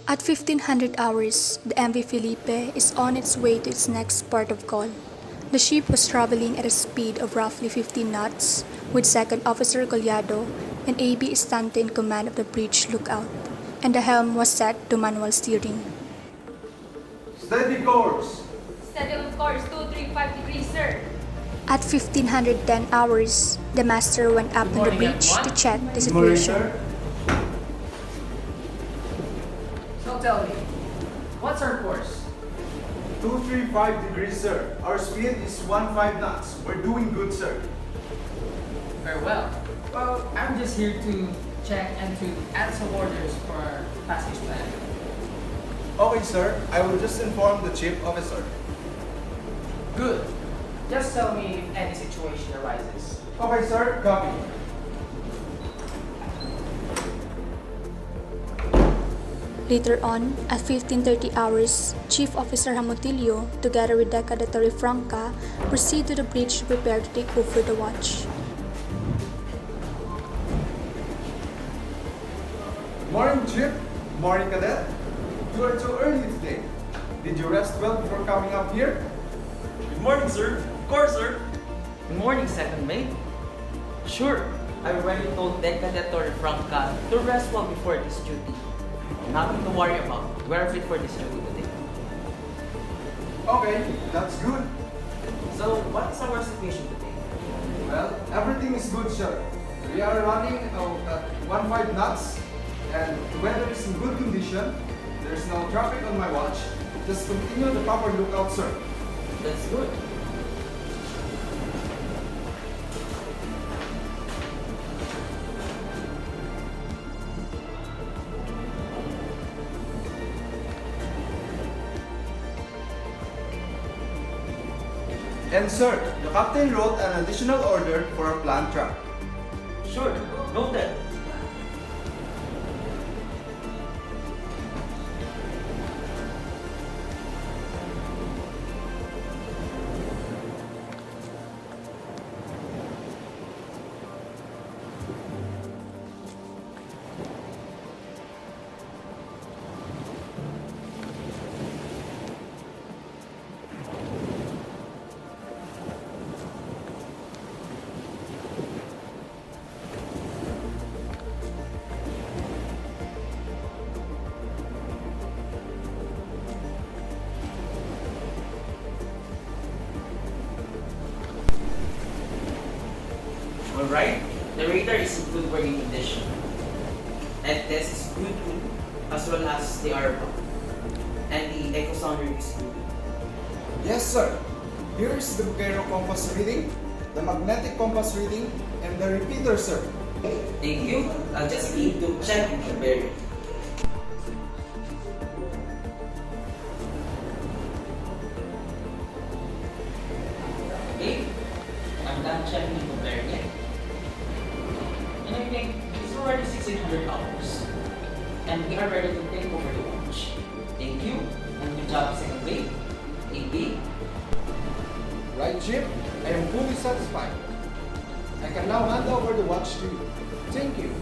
At 1500 hours, the MV Felipe is on its way to its next port of call. The ship was traveling at a speed of roughly 15 knots, with Second Officer Collado and AB Estante in command of the bridge lookout, and the helm was set to manual steering. Steady course! Steady on course 235 degrees, sir. At 1510 hours, the master went up on the bridge to check the situation. So tell me, what's our course? 235 degrees, sir. Our speed is 15 knots. We're doing good, sir. Very well. Well, I'm just here to check and to add some orders for our passage plan. Okay, sir. I will just inform the chief officer. Good. Just tell me if any situation arises. Okay, sir. Copy. Later on, at 1530 hours, Chief Officer Jamotillo, together with Deca de Torrefranca, proceed to the bridge to prepare to take over the watch. Morning, Chief. Morning, Cadet. You are too early today. Did you rest well before coming up here? Good morning, sir. Of course, sir. Good morning, second mate. Sure, I already told Deca de Torrefranca to rest well before this duty. Nothing to worry about. We're fit for this duty today. Okay, that's good. So, what is our situation today? Well, everything is good, sir. We are running at 15 knots, and the weather is in good condition. There's no traffic on my watch. Just continue the proper lookout, sir. That's good. And sir, the captain wrote an additional order for a plant track. Sure. Noted. Alright, the radar is in good working condition. And this is good too, as well as the RBA. And the echo sounder is good. Yes, sir. Here is the gyro compass reading, the magnetic compass reading, and the repeater, sir. Thank you. I'll just need to check and compare it. Okay, I'm done checking and comparing it. And I think it's already 1600 hours. And we are ready to take over the watch. Thank you, and good job, second mate. AB. Right, Chief? I am fully satisfied. I can now hand over the watch to you. Thank you.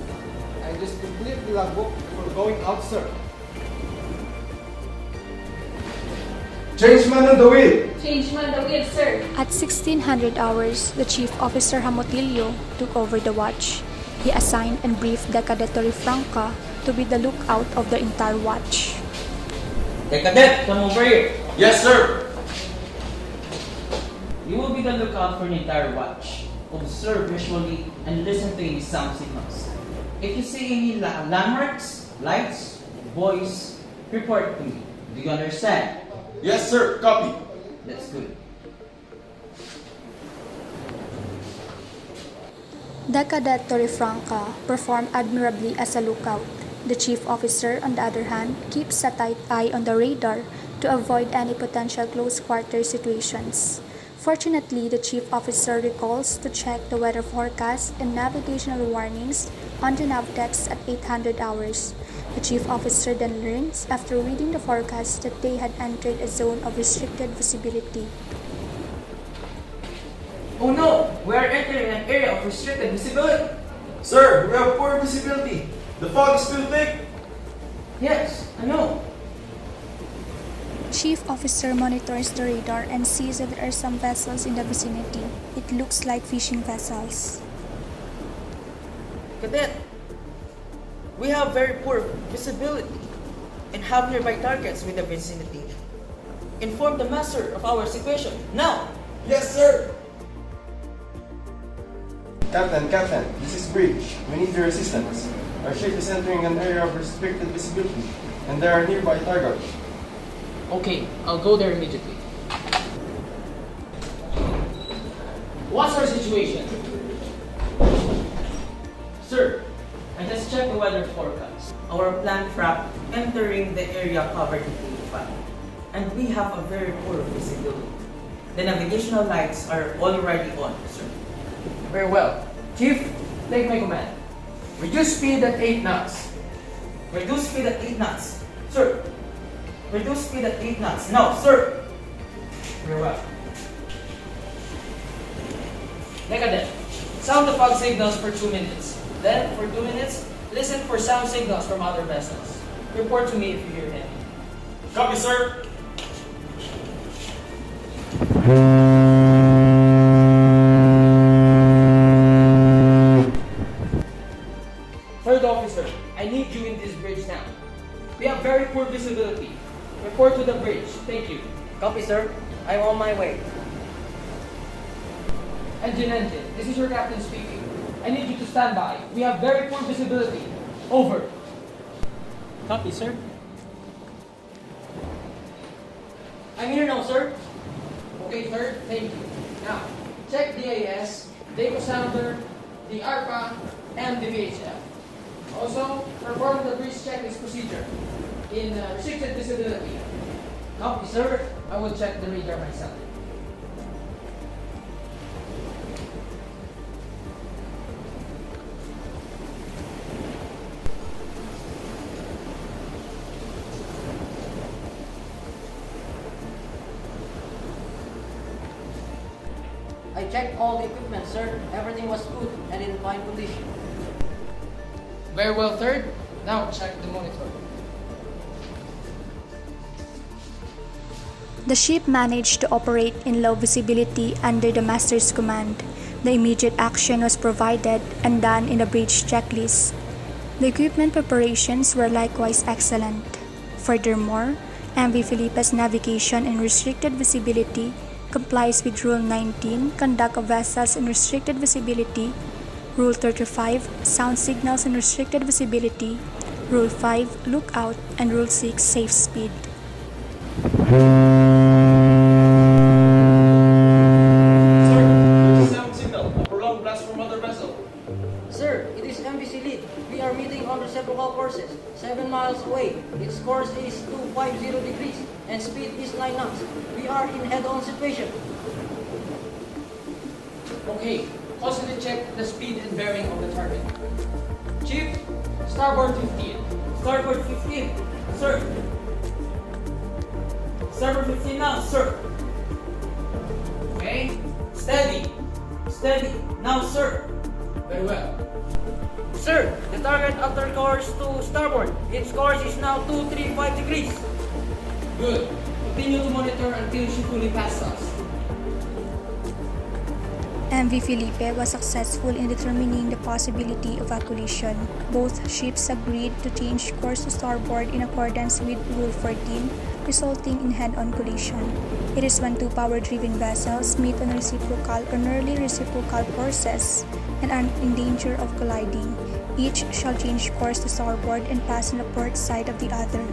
I just complete the logbook before going out, sir. Changeman on the wheel! Changeman the wheel, sir. At 1600 hours, the Chief Officer Jamotillo took over the watch. He assigned and briefed Deca de Torrefranca to be the lookout of the entire watch. Hey, cadet, come over here. Yes, sir. You will be the lookout for the entire watch. Observe visually and listen to any sound signals. If you see any landmarks, lights, voice, report to me. Do you understand? Yes, sir. Copy. That's good. Deca de Torrefranca performed admirably as a lookout. The chief officer, on the other hand, keeps a tight eye on the radar to avoid any potential close-quarter situations. Fortunately, the chief officer recalls to check the weather forecast and navigational warnings on the Navtex at 800 hours. The chief officer then learns, after reading the forecast, that they had entered a zone of restricted visibility. Oh no! We are entering an area of restricted visibility. Sir, we have poor visibility. The fog is too thick. Yes, Ano? Chief Officer monitors the radar and sees that there are some vessels in the vicinity. It looks like fishing vessels. Cadet, we have very poor visibility and have nearby targets with the vicinity. Inform the master of our situation now. Yes, sir. Captain, this is Bridge. We need your assistance. Our ship is entering an area of restricted visibility, and there are nearby targets. Okay, I'll go there immediately. What's our situation? Sir, I just checked the weather forecast. Our plant trap entering the area covered in 85, and we have a very poor visibility. The navigational lights are already on, sir. Very well. Chief, take my command. Reduce speed at 8 knots. Reduce speed at 8 knots. Sir, reduce speed at 8 knots. Now, sir. Very well. Cadet, sound the fog signals for 2 minutes. Then, for 2 minutes, listen for sound signals from other vessels. Report to me if you hear any. Copy, sir. Third officer, I need you in this bridge now. We have very poor visibility. Report to the bridge. Thank you. Copy, sir. I'm on my way. Engine, this is your captain speaking. I need you to stand by. We have very poor visibility. Over. Copy, sir. I'm here now, sir. Okay, third, thank you. Now, check the AS, Daco Sounder, the ARPA, and the VHF. Also, perform the bridge checklist procedure in restricted visibility. Copy, sir. I will check the radar myself. I checked all the equipment, sir. Everything was good and in fine condition. Very well, third. Now check the monitor. The ship managed to operate in low visibility under the master's command. The immediate action was provided and done in the bridge checklist. The equipment preparations were likewise excellent. Furthermore, MV Felipe's navigation in restricted visibility complies with Rule 19, Conduct of Vessels in Restricted Visibility, Rule 35, Sound Signals in Restricted Visibility, Rule 5, Lookout, and Rule 6, Safe Speed. Sir, there's a sound signal. A prolonged blast from other vessel. Sir, it is MVC lead. We are meeting on reciprocal courses, 7 miles away. Its course is 250 degrees and speed is 9 knots. We are in head-on situation. Okay, constantly check the speed and bearing of the target. Chief, starboard 15. Starboard 15, sir. Starboard 15 now, sir. Okay, Steady. Steady. Now, sir. very well. Sir, the target after course to starboard. Its course is now 235 degrees. Good. Continue to monitor until she fully passes us. MV Felipe was successful in determining the possibility of a collision. Both ships agreed to change course to starboard in accordance with Rule 14, resulting in head-on collision. It is when two power-driven vessels meet on reciprocal or nearly reciprocal courses and are in danger of colliding. Each shall change course to starboard and pass on the port side of the other.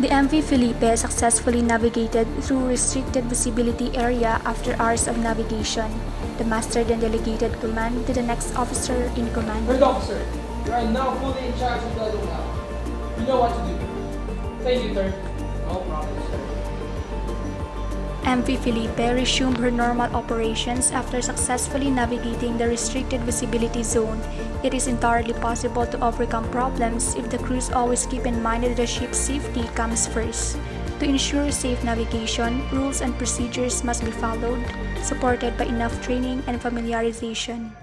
The MV Felipe successfully navigated through restricted visibility area after hours of navigation. The master then delegated command to the next officer in command. Third officer, you are now fully in charge of the lookout. You know what to do. Thank you, third. No problem, sir. MV Felipe resumed her normal operations after successfully navigating the restricted visibility zone. It is entirely possible to overcome problems if the crews always keep in mind that the ship's safety comes first. To ensure safe navigation, rules and procedures must be followed, supported by enough training and familiarization.